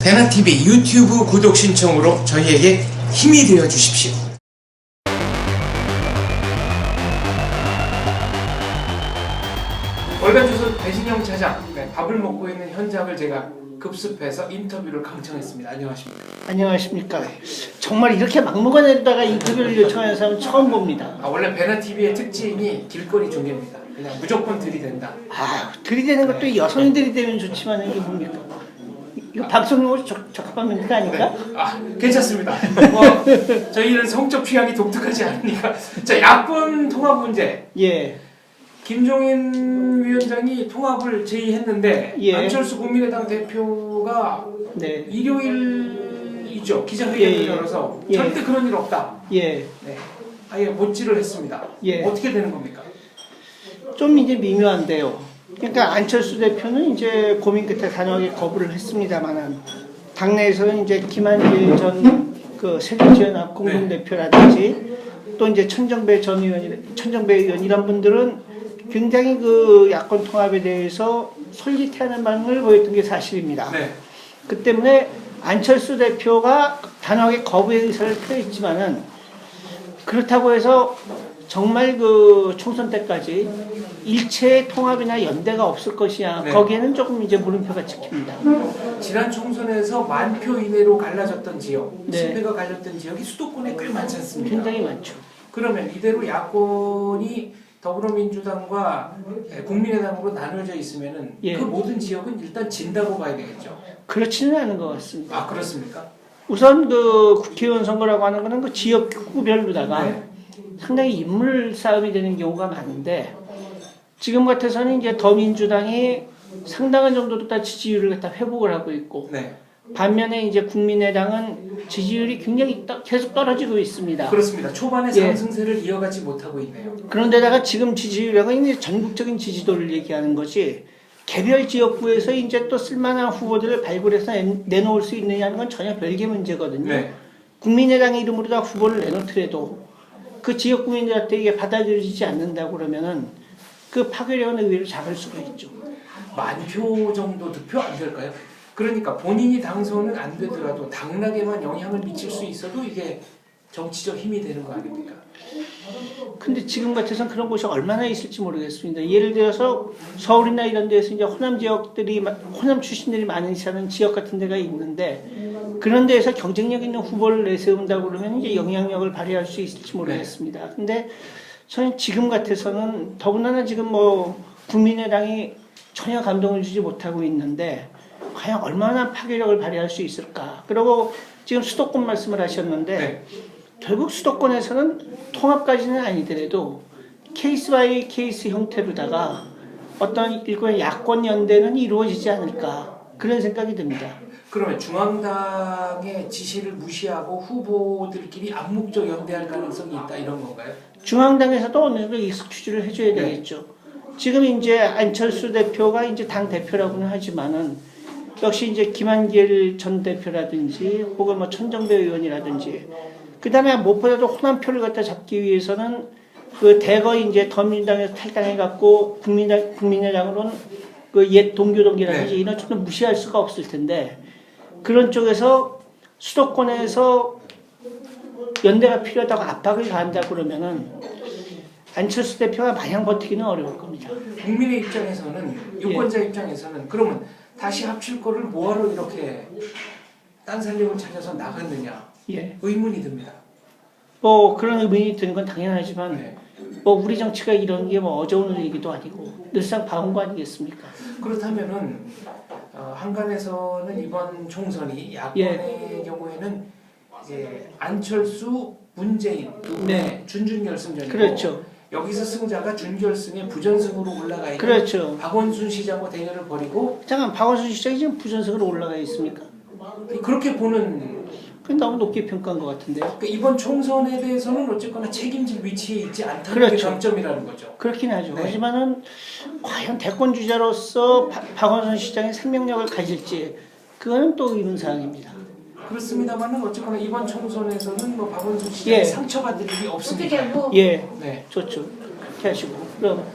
대나TV 유튜브 구독 신청으로 저희에게 힘이 되어 주십시오. 월간조선 배신영 차장, 밥을 먹고 있는 현장을 제가 급습해서 인터뷰를 강청했습니다. 안녕하십니까? 안녕하십니까. 정말 이렇게 막무가내다가 인터뷰를 요청하는 사람은 처음 봅니다. 원래 배나TV의 특징이 길거리 중계입니다. 그냥 무조건 들이댄다. 들이대는 것도 여성이 들이대면 좋지만 이게 뭡니까? 이거 방송용으로 적합한 멘트가 아닌가? 괜찮습니다. 저희는 성적 취향이 독특하지 않으니까. 자, 야권 통합 문제. 예. 김종인 위원장이 통합을 제의했는데 안철수 국민의당 대표가 네. 일요일이죠. 기자회견을 열어서 절대 그런 일 없다. 네. 아예 못지를 했습니다. 어떻게 되는 겁니까? 좀 이제 미묘한데요. 그러니까 안철수 대표는 이제 고민 끝에 단호하게 거부를 했습니다만은 당내에서는 이제 김한길 전 그 새정치연합 공동대표라든지 또 이제 천정배 의원 이런 분들은 굉장히 그 야권 통합에 대해서 솔깃해하는 반응을 보였던 게 사실입니다. 그 때문에 안철수 대표가 단호하게 거부의 의사를 표했지만은 그렇다고 해서 정말 그 총선 때까지 일체의 통합이나 연대가 없을 것이냐, 거기에는 조금 이제 물음표가 찍힙니다. 지난 총선에서 10,000표 이내로 갈라졌던 지역, 10패가 갈렸던 지역이 수도권에 꽤 많지 않습니까? 굉장히 많죠. 그러면 이대로 야권이 더불어민주당과 국민의당으로 나눠져 있으면은 그 모든 지역은 일단 진다고 봐야 되겠죠. 그렇지는 않은 것 같습니다. 그렇습니까? 우선 그 국회의원 선거라고 하는 거는 그 지역구별로다가 상당히 인물 싸움이 되는 경우가 많은데 지금 같아서는 이제 더민주당이 상당한 정도로 다 지지율을 갖다 회복을 하고 있고 반면에 이제 국민의당은 지지율이 굉장히 계속 떨어지고 있습니다. 그렇습니다. 초반에 상승세를 이어가지 못하고 있네요. 그런데다가 지금 지지율은 이제 전국적인 지지도를 얘기하는 거지 개별 지역구에서 이제 또 쓸만한 후보들을 발굴해서 내놓을 수 있느냐는 건 전혀 별개 문제거든요. 국민의당 이름으로 다 후보를 내놓더라도 그 지역 국민들한테 이게 받아들여지지 않는다고 그러면은 그 파괴력은 의외로 작을 수가 있죠. 10,000표 정도 득표 안 될까요? 그러니까 본인이 당선은 안 되더라도 당락에만 영향을 미칠 수 있어도 이게 정치적 힘이 되는 거 아닙니까? 근데 지금 같아서는 그런 곳이 얼마나 있을지 모르겠습니다. 예를 들어서 서울이나 이런 데서 이제 호남 출신들이 많이 사는 지역 같은 데가 있는데 그런 데에서 경쟁력 있는 후보를 내세운다고 그러면 이제 영향력을 발휘할 수 있을지 모르겠습니다. 근데 저는 지금 같아서는 더군다나 지금 뭐 국민의당이 전혀 감동을 주지 못하고 있는데 과연 얼마나 파괴력을 발휘할 수 있을까. 그리고 지금 수도권 말씀을 하셨는데 결국 수도권에서는 통합까지는 아니더라도 케이스 바이 케이스 형태로다가 어떤 일종의 야권 연대는 이루어지지 않을까 그런 생각이 듭니다. 그러면 중앙당의 지시를 무시하고 후보들끼리 암묵적 연대할 가능성이 있다 이런 건가요? 중앙당에서도 어느 정도 이익 추진을 해줘야 되겠죠. 지금 이제 안철수 대표가 이제 당 대표라고는 하지만은 역시 이제 김한길 전 대표라든지 혹은 뭐 천정배 의원이라든지 그 다음에 무엇보다도 호남표를 갖다 잡기 위해서는 그 대거 이제 더민주당에서 탈당해갖고 국민의당으로는 그 옛 동교동기라든지 이런 쪽도 무시할 수가 없을 텐데 그런 쪽에서 수도권에서 연대가 필요하다고 압박을 가한다 그러면은 안철수 대표가 마냥 버티기는 어려울 겁니다. 국민의 입장에서는 유권자 입장에서는 그러면 다시 합칠 거를 뭐하러 이렇게 딴 살림을 찾아서 나갔느냐 의문이 듭니다. 뭐 그런 의문이 드는 건 당연하지만 뭐 우리 정치가 이런 게 뭐 어제 오늘 얘기도 아니고 늘상 봐온 거 아니겠습니까? 그렇다면은 한간에서는 이번 총선이 야권의 경우에는 이제 안철수, 문재인 두 준준결승전이고 그렇죠. 여기서 승자가 준결승에 부전승으로 올라가 있는 박원순 시장과 대결을 벌이고 잠깐 박원순 시장이 지금 부전승으로 올라가 있습니까? 그렇게 보는 너무 높게 평가한 것 같은데요. 그러니까 이번 총선에 대해서는 어쨌거나 책임질 위치에 있지 않다는 게 장점이라는 거죠. 그렇긴 하죠. 하지만은 과연 대권 주자로서 박원순 시장의 생명력을 가질지 그거는 또 의문사항입니다. 그렇습니다만은 어쨌거나 이번 총선에서는 뭐 박원순 시장이 상처받을 일이 없습니다. 좋죠. 그렇게 하시고 그럼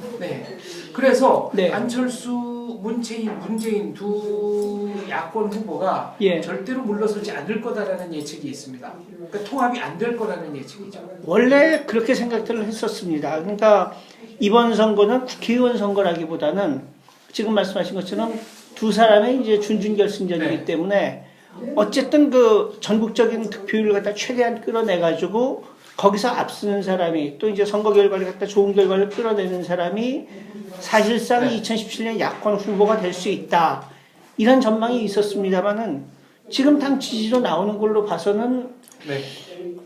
그래서 안철수 문재인 두 야권 후보가 예. 절대로 물러서지 않을 거다라는 예측이 있습니다. 그러니까 통합이 안 될 거라는 예측이죠. 원래 그렇게 생각들을 했었습니다. 그러니까 이번 선거는 국회의원 선거라기보다는 지금 말씀하신 것처럼 두 사람의 이제 준준결승전이기 네. 때문에 어쨌든 그 전국적인 득표율을 갖다 최대한 끌어내가지고 거기서 앞서는 사람이 또 이제 선거 결과를 갖다 좋은 결과를 끌어내는 사람이 사실상 네. 2017년 야권 후보가 될 수 있다. 이런 전망이 있었습니다만은 지금 당 지지로 나오는 걸로 봐서는 네.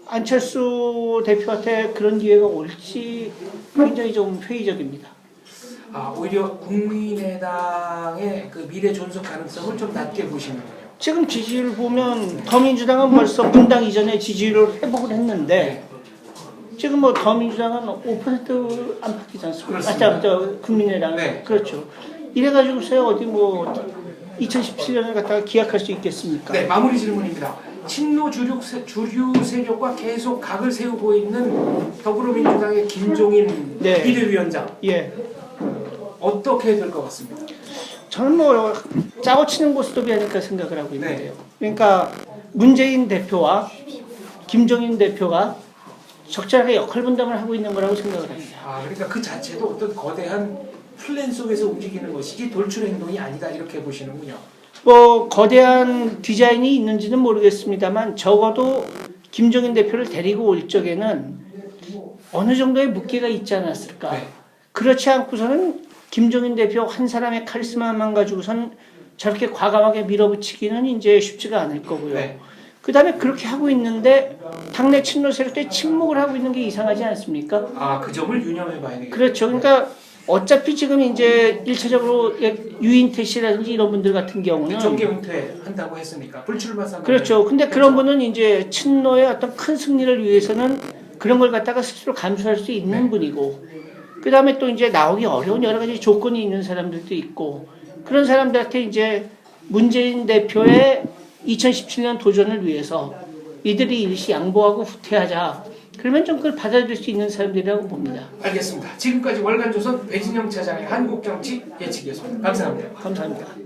안철수 대표한테 그런 기회가 올지 굉장히 좀 회의적입니다. 오히려 국민의당의 그 미래 존속 가능성을 좀 낮게 보시는군요. 지금 지지율 보면 더민주당은 벌써 분당 이전에 지지율을 회복을 했는데 지금 뭐 더민주당은 5% 안팎이지 않습니까? 그렇습니다. 국민의당 네. 그렇죠. 이래가지고서 어디 뭐 2017년을 갖다가 기약할 수 있겠습니까? 네, 마무리 질문입니다. 친노 주류 세력과 계속 각을 세우고 있는 더불어민주당의 김종인 네. 비대위원장 예. 어떻게 될 것 같습니다. 저는 뭐 짜고 치는 고스톱이 아닐까 생각을 하고 있는데요. 네. 그러니까 문재인 대표와 김종인 대표가 적절하게 역할 분담을 하고 있는 거라고 생각을 합니다. 그러니까 그 자체도 어떤 거대한 플랜 속에서 움직이는 것이지 돌출 행동이 아니다 이렇게 보시는군요. 뭐 거대한 디자인이 있는지는 모르겠습니다만 적어도 김종인 대표를 데리고 올 적에는 어느 정도의 묵기가 있지 않았을까. 네. 그렇지 않고서는 김종인 대표 한 사람의 카리스마만 가지고선 저렇게 과감하게 밀어붙이기는 이제 쉽지가 않을 거고요. 네. 그 다음에 그렇게 하고 있는데 당내 친노 세력들이 침묵을 하고 있는 게 이상하지 않습니까? 그 점을 유념해 봐야 되겠죠. 그렇죠. 그러니까 어차피 지금 이제 1차적으로 유인태 씨라든지 이런 분들 같은 경우는 정계 은퇴한다고 했으니까 불출마 선언. 그렇죠. 근데 그런 분은 이제 친노의 어떤 큰 승리를 위해서는 그런 걸 갖다가 스스로 감수할 수 있는 네. 분이고 그 다음에 또 이제 나오기 어려운 여러 가지 조건이 있는 사람들도 있고 그런 사람들한테 이제 문재인 대표의 2017년 도전을 위해서 이들이 일시 양보하고 후퇴하자. 그러면 좀 그걸 받아들일 수 있는 사람들이라고 봅니다. 알겠습니다. 지금까지 월간조선 배진영 차장의 한국정치 예측이었습니다. 감사합니다. 감사합니다.